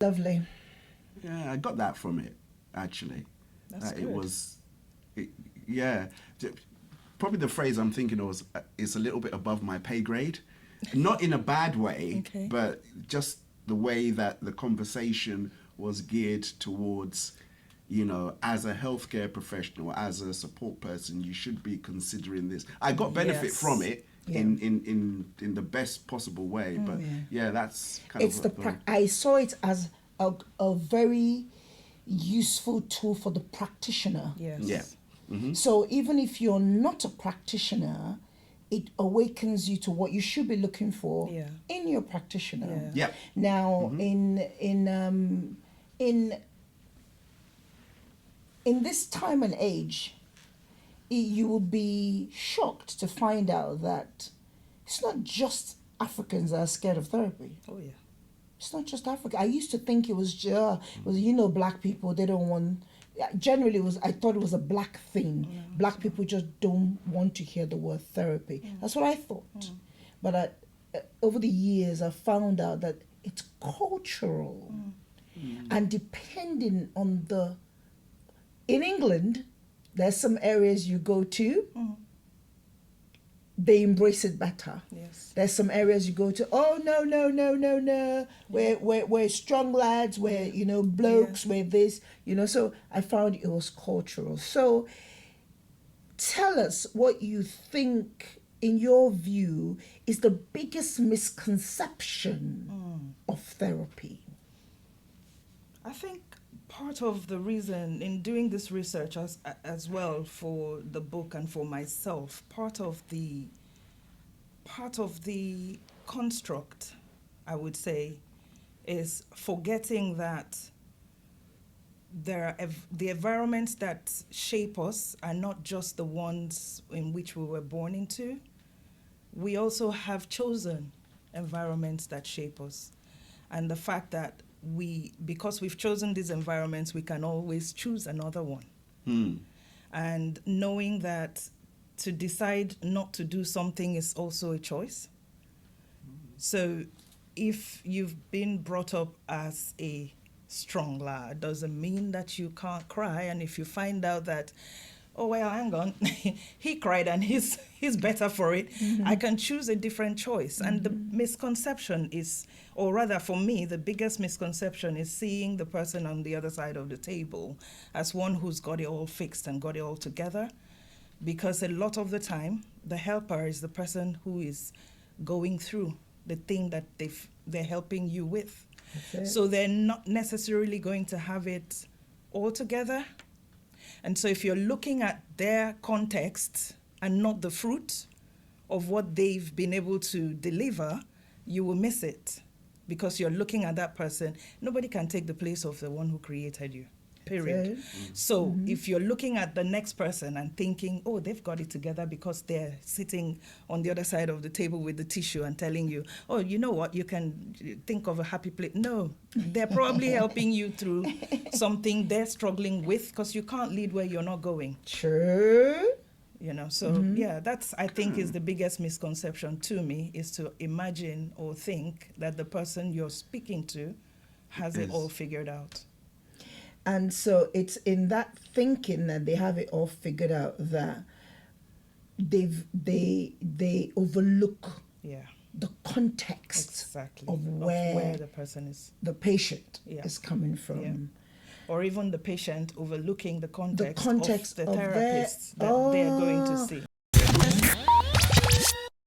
Lovely. Yeah, I got that from it, actually. That's It good. was, it, yeah. Probably the phrase I'm thinking of is a little bit above my pay grade. Not in a bad way, Okay. but just the way that the conversation was geared towards, as a healthcare professional, as a support person, you should be considering this. I got benefit Yes. from it Yeah. in the best possible way, but yeah, that's kind It's of I saw it as a very useful tool for the practitioner. Yes. yeah. So even if you're not a practitioner, it awakens you to what you should be looking for Yeah. in your practitioner. Yeah. Now, in this time and age, you will be shocked to find out that it's not just Africans that are scared of therapy. Oh yeah. It's not just Africa. I used to think it was black people, they don't want. Generally, I thought it was a black thing. Black people just don't want to hear the word therapy. That's what I thought. But over the years, I found out that it's cultural, and depending on in England, there's some areas you go to, they embrace it better. Yes. There's some areas you go to, oh no. We're strong lads, we're blokes, we're this, so I found it was cultural. So tell us what you think, in your view, is the biggest misconception of therapy. I think part of the reason in doing this research as well for the book and for myself, part of the construct, I would say, is forgetting that the environments that shape us are not just the ones in which we were born into. We also have chosen environments that shape us. And the fact that because we've chosen these environments, we can always choose another one. And knowing that to decide not to do something is also a choice. So if you've been brought up as a strong lad, doesn't mean that you can't cry. And if you find out that, oh, well, hang on, he cried and he's better for it, I can choose a different choice. And the misconception is, or rather for me, the biggest misconception is seeing the person on the other side of the table as one who's got it all fixed and got it all together. Because a lot of the time, the helper is the person who is going through the thing that they're helping you with. So they're not necessarily going to have it all together. And so if you're looking at their context and not the fruit of what they've been able to deliver, you will miss it because you're looking at that person. Nobody can take the place of the one who created you, period. So if you're looking at the next person and thinking, oh, they've got it together because they're sitting on the other side of the table with the tissue and telling you, oh, you know what, you can think of a happy place. No, they're probably helping you through something they're struggling with because you can't lead where you're not going. True. So yeah, that's, I think, is the biggest misconception to me, is to imagine or think that the person you're speaking to has it all figured out. And so it's in that thinking that they have it all figured out that they overlook the context of where the person is, the patient is coming from. Yeah. Or even the patient overlooking the context context of the of therapists that they're going to see.